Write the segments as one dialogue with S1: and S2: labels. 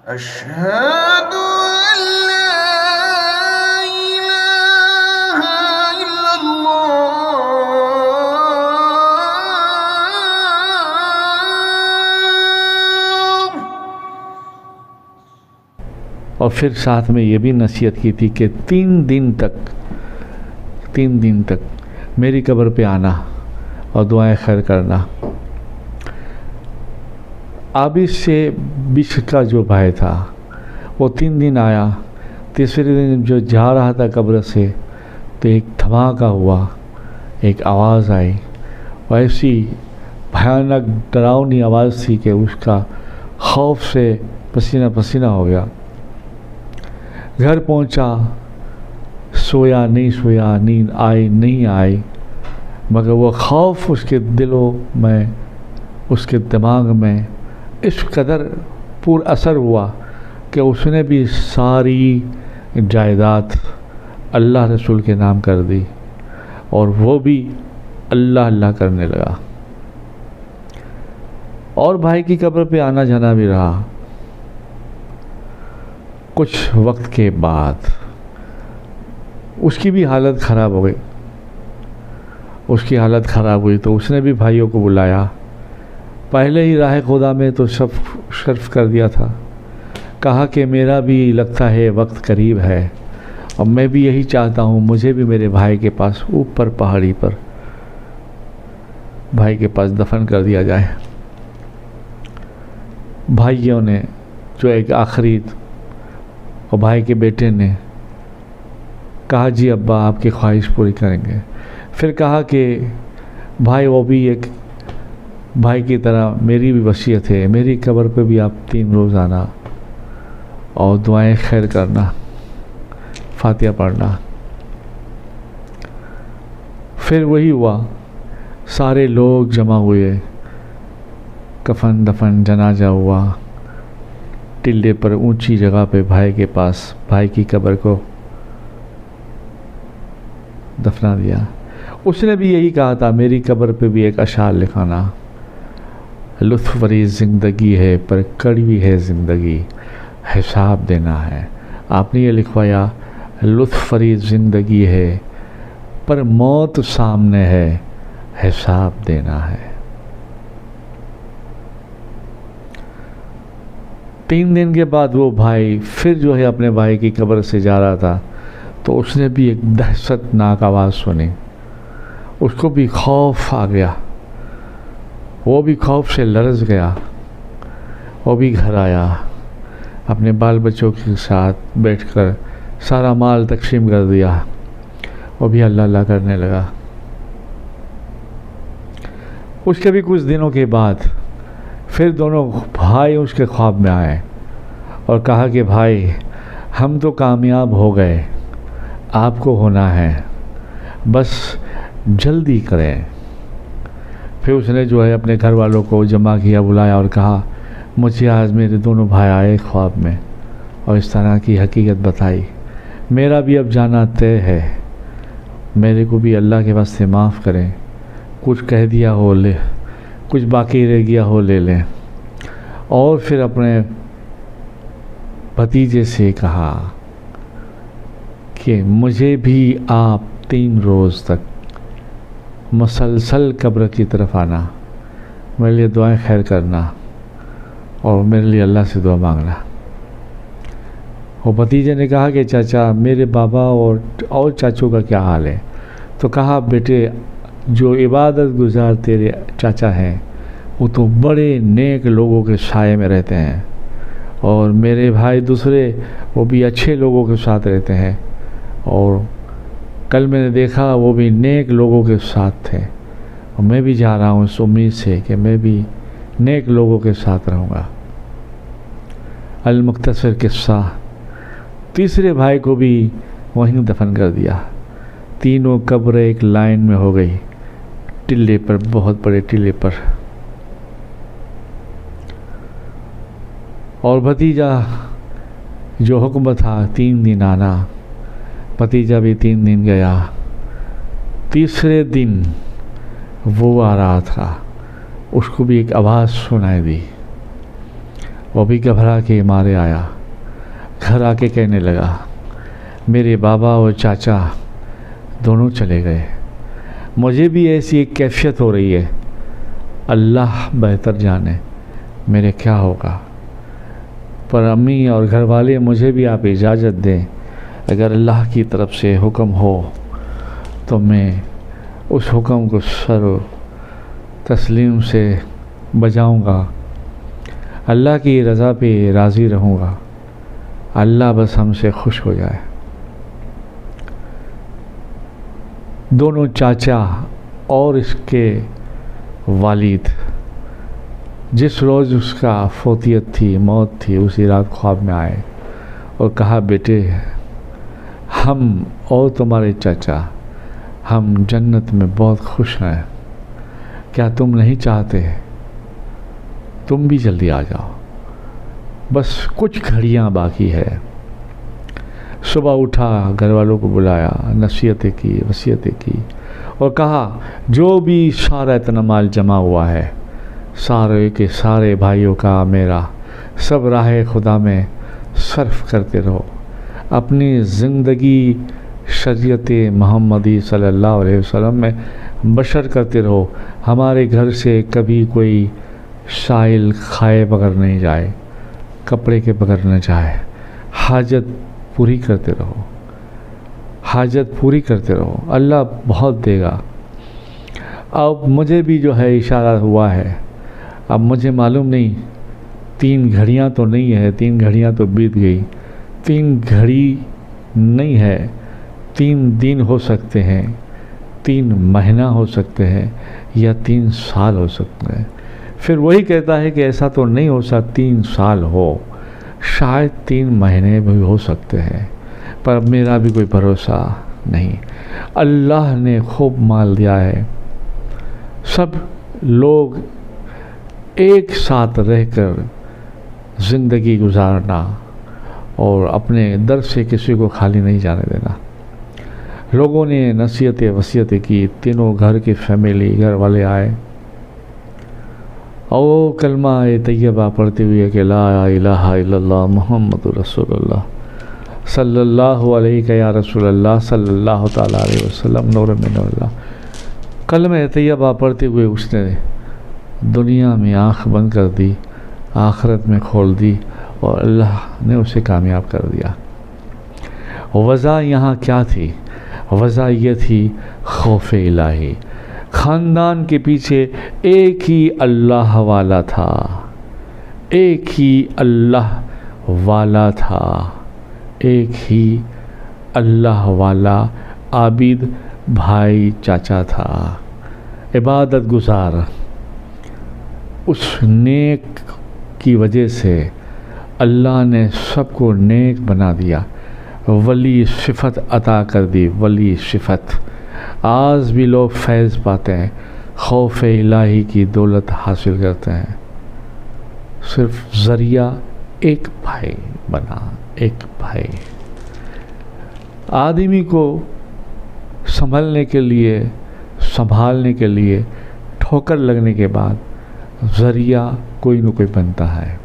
S1: अशहदु अल्ला इलाहा इल्लल्लाह।
S2: और फिर साथ में ये भी नसीहत की थी कि 3 दिन तक मेरी कब्र पे आना और दुआएं खैर करना। आबिद से बिश का जो भाई था वो 3 दिन आया। तीसरे दिन जो जा रहा था कब्र से तो एक धमाका हुआ, एक आवाज़ आई, ऐसी भयानक डरावनी आवाज़ थी कि उसका खौफ से पसीना पसीना हो गया। घर पहुंचा, सोया नहीं सोया, नींद आई नहीं आई, मगर वो खौफ उसके दिलों में, उसके दिमाग में इस कदर पूर असर हुआ कि उसने भी सारी जायदाद अल्लाह रसूल के नाम कर दी और वो भी अल्लाह अल्लाह करने लगा। और भाई की कब्र पे आना जाना भी रहा। कुछ वक्त के बाद उसकी भी हालत ख़राब हो गई। उसकी हालत ख़राब हुई तो उसने भी भाइयों को बुलाया। पहले ही राह खुदा में तो सब शर्फ कर दिया था। कहा कि मेरा भी लगता है वक्त करीब है और मैं भी यही चाहता हूँ, मुझे भी मेरे भाई के पास ऊपर पहाड़ी पर भाई के पास दफन कर दिया जाए। भाइयों ने जो एक आखिरी और भाई के बेटे ने कहा जी अब्बा आपकी ख्वाहिश पूरी करेंगे। फिर कहा कि भाई वो भी एक भाई की तरह मेरी भी वसीयत है, मेरी कब्र पे भी आप 3 रोज़ आना और दुआएं खैर करना, फातिहा पढ़ना। फिर वही हुआ, सारे लोग जमा हुए, कफन दफन जनाजा हुआ। टिल्ले पर ऊंची जगह पे भाई के पास भाई की कब्र को दफना दिया। उसने भी यही कहा था, मेरी कब्र पे भी एक अशार लिखाना, लुत्फ़ भरी ज़िंदगी है पर कड़वी है ज़िंदगी, हिसाब देना है। आपने ये लिखवाया, लुत्फ़ भरी ज़िंदगी है पर मौत सामने है, हिसाब देना है। 3 दिन के बाद वो भाई फिर जो है अपने भाई की कब्र से जा रहा था तो उसने भी एक दहशतनाक आवाज़ सुनी। उसको भी खौफ आ गया, वो भी खौफ से लरज़ गया। वो भी घर आया, अपने बाल बच्चों के साथ बैठकर सारा माल तकसीम कर दिया। वो भी अल्लाह अल्लाह करने लगा। उसके भी कुछ दिनों के बाद फिर दोनों भाई उसके ख्वाब में आए और कहा कि भाई हम तो कामयाब हो गए, आपको होना है, बस जल्दी करें। फिर उसने जो है अपने घर वालों को जमा किया, बुलाया और कहा मुझे आज मेरे दोनों भाई आए ख्वाब में और इस तरह की हकीकत बताई। मेरा भी अब जाना तय है, मेरे को भी अल्लाह के वास्ते माफ़ करें, कुछ कह दिया हो ले, कुछ बाकी रह गया हो ले लें। और फिर अपने भतीजे से कहा कि मुझे भी आप 3 रोज़ तक मुसलसल कब्र की तरफ आना, मेरे लिए दुआएं खैर करना और मेरे लिए अल्लाह से दुआ मांगना। वो भतीजे ने कहा कि चाचा मेरे बाबा और चाचू का क्या हाल है? तो कहा बेटे जो इबादत गुजार तेरे चाचा हैं वो तो बड़े नेक लोगों के साए में रहते हैं और मेरे भाई दूसरे वो भी अच्छे लोगों के साथ रहते हैं और कल मैंने देखा वो भी नेक लोगों के साथ थे और मैं भी जा रहा हूँ इस उम्मीद से कि मैं भी नेक लोगों के साथ रहूँगा। अल-मुख्तसर किस्सा, तीसरे भाई को भी वहीं दफन कर दिया। तीनों कब्र एक लाइन में हो गई, टिल्ले पर, बहुत बड़े टिल्ले पर। और भतीजा जो हुक्म था 3 दिन आना, भतीजा भी 3 दिन गया। तीसरे दिन वो आ रहा था, उसको भी एक आवाज़ सुनाई दी वो भी घबरा के मारे आया। घर आके कहने लगा मेरे बाबा और चाचा दोनों चले गए, मुझे भी ऐसी एक कैफियत हो रही है, अल्लाह बेहतर जाने मेरे क्या होगा। पर अम्मी और घर वाले मुझे भी आप इजाज़त दें, अगर अल्लाह की तरफ से हुक्म हो तो मैं उस हुक्म को सर तस्लीम से बजाऊंगा, अल्लाह की रज़ा पे राज़ी रहूँगा, अल्लाह बस हमसे खुश हो जाए। दोनों चाचा और इसके वालिद जिस रोज़ उसका फोतियत थी, मौत थी, उसी रात ख्वाब में आए और कहा बेटे हम और तुम्हारे चाचा हम जन्नत में बहुत खुश हैं, क्या तुम नहीं चाहते तुम भी जल्दी आ जाओ, बस कुछ घड़ियाँ बाकी है। सुबह उठा, घर वालों को बुलाया, नसीहतें की, वसीयतें की और कहा जो भी सारा इतना माल जमा हुआ है सारे के सारे भाइयों का मेरा सब राह खुदा में सर्फ करते रहो, अपनी ज़िंदगी शरीयत मोहम्मदी सल्लल्लाहु अलैहि वसल्लम में बशर करते रहो, हमारे घर से कभी कोई साइल खाए बगैर नहीं जाए, कपड़े के बगैर न जाए, हाजत पूरी करते रहो, हाजत पूरी करते रहो, अल्लाह बहुत देगा। अब मुझे भी जो है इशारा हुआ है, अब मुझे मालूम नहीं 3 घड़ियाँ तो नहीं है, 3 घड़ियाँ तो बीत गई, 3 घड़ी नहीं है, 3 दिन हो सकते हैं, 3 महीना हो सकते हैं या 3 साल हो सकते हैं। फिर वही कहता है कि ऐसा तो नहीं हो सकता 3 साल हो, शायद 3 महीने भी हो सकते हैं, पर मेरा भी कोई भरोसा नहीं। अल्लाह ने खूब माल दिया है, सब लोग एक साथ रहकर ज़िंदगी गुजारना और अपने दर से किसी को खाली नहीं जाने देना। लोगों ने नसीहतें वसीयतें की, तीनों घर की फैमिली, घर वाले आए और कलमा तैयबा पढ़ते हुए कि ला इलाहा इल्लल्लाह मुहम्मदुर रसूलुल्लाह सल्लल्लाहु अलैहि या रसूलल्लाह सल्लल्लाहु ताला अलैहि वसल्लम नूर मिनल्लाह। कलमा तैयबा पढ़ते हुए उसने दुनिया में आँख बंद कर दी, आखिरत में खोल दी और अल्लाह ने उसे कामयाब कर दिया। वज़ा यहाँ क्या थी? वज़ा ये थी खौफ इलाही। ख़ानदान के पीछे एक ही अल्लाह वाला था, एक ही अल्लाह वाला था, एक ही अल्लाह वाला आबिद भाई चाचा था, इबादत गुजार। उस नेक की वजह से अल्लाह ने सबको नेक बना दिया, वली सिफत अता कर दी, वली सिफत। आज भी लोग फैज़ पाते हैं, खौफ इलाही की दौलत हासिल करते हैं, सिर्फ ज़रिया एक भाई बना, एक भाई। आदमी को संभलने के लिए, संभालने के लिए ठोकर लगने के बाद ज़रिया कोई न कोई बनता है,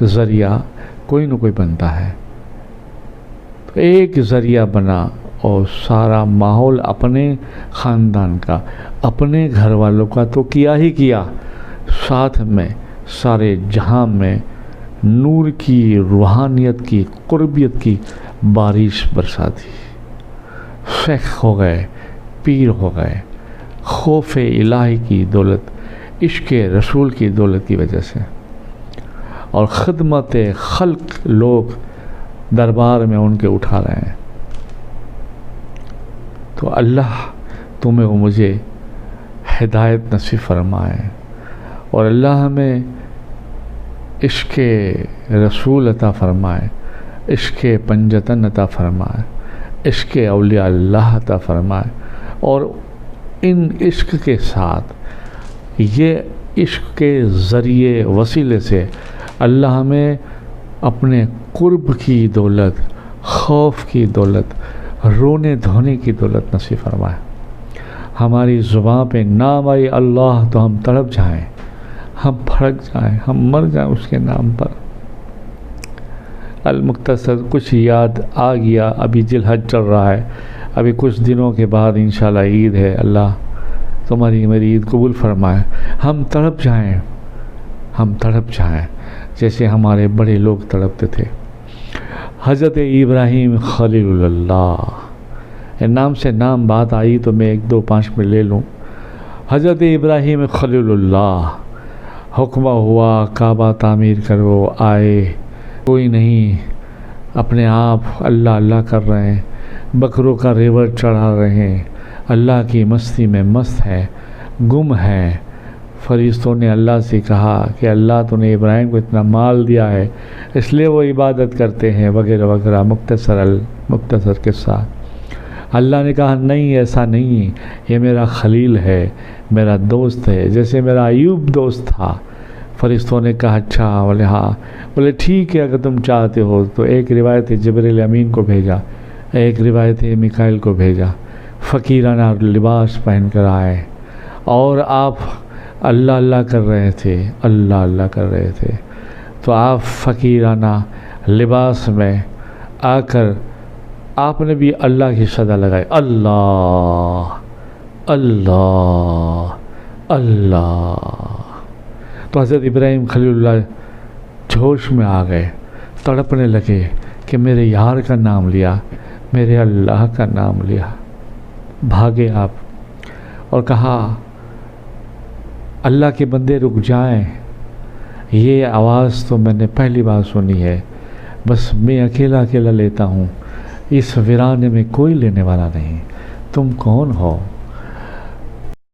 S2: ज़रिया कोई न कोई बनता है। तो एक ज़रिया बना और सारा माहौल अपने ख़ानदान का, अपने घर वालों का तो किया ही किया, साथ में सारे जहां में नूर की, रूहानियत की, कुर्बियत की बारिश बरसा दी। शेख हो गए, पीर हो गए, खौफ इलाही की दौलत, इश्क़ रसूल की दौलत की वजह से। और ख़िदमत खल्क़ लोग दरबार में उनके उठा रहे हैं। तो अल्लाह तुम्हें वो मुझे हिदायत नसीब फरमाए और अल्लाह हमें इश्क़ रसूल अता फरमाए, इश्क़ पंजतन अता फरमाए, इश्क़ औलिया अल्लाह अता फरमाए। और इन इश्क़ के साथ ये इश्क़ के ज़रिए वसीले से अल्लाह हमें अपने कुर्ब की दौलत, खौफ की दौलत, रोने धोने की दौलत नसीब फरमाए। हमारी ज़ुबान पे नाम आई अल्लाह तो हम तड़प जाएं, हम भड़क जाएं, हम मर जाएं उसके नाम पर। अल-मुख्तसर कुछ याद आ गया, अभी जिलहज चल रहा है, अभी कुछ दिनों के बाद इंशाल्लाह ईद है। अल्लाह तुम्हारी मेरी ईद कबूल फरमाए। हम तड़प जाएं, हम तड़प जाएं जैसे हमारे बड़े लोग तड़पते थे। हज़रत इब्राहीम खलीलुल्लाह, नाम से नाम बात आई तो मैं 1-2-5 में ले लूँ। हज़रत इब्राहीम खलीलुल्लाह, हुक्म हुआ काबा तामीर करो, आए, कोई नहीं, अपने आप अल्लाह अल्लाह कर रहे हैं, बकरों का रेवड़ चढ़ा रहे हैं, अल्लाह की मस्ती में मस्त है, गुम है। फरिश्तों ने अल्लाह से कहा कि अल्लाह तूने इब्राहिम को इतना माल दिया है इसलिए वो इबादत करते हैं, वगैरह वगैरह, मुख्तसर किस्सा। अल्लाह ने कहा नहीं, ऐसा नहीं, ये मेरा खलील है, मेरा दोस्त है, जैसे मेरा अयूब दोस्त था। फरिश्तों ने कहा अच्छा, बोले हाँ, बोले ठीक है, अगर तुम चाहते हो तो। एक रिवायत जिब्रील अमीन को भेजा, एक रिवायत मिकाइल को भेजा, फ़कीराना लिबास पहन कर आए और आप अल्लाह अल्लाह कर रहे थे, अल्लाह अल्लाह कर रहे थे। तो आप फ़कीराना लिबास में आकर आपने भी अल्लाह की सदा लगाई, अल्लाह अल्लाह अल्लाह। तो हज़रत इब्राहीम खलीलुल्लाह जोश में आ गए, तड़पने लगे कि मेरे यार का नाम लिया, मेरे अल्लाह का नाम लिया। भागे आप और कहा अल्लाह के बंदे रुक जाएं, ये आवाज़ तो मैंने पहली बार सुनी है, बस मैं अकेला अकेला लेता हूँ, इस वीराने में कोई लेने वाला नहीं, तुम कौन हो?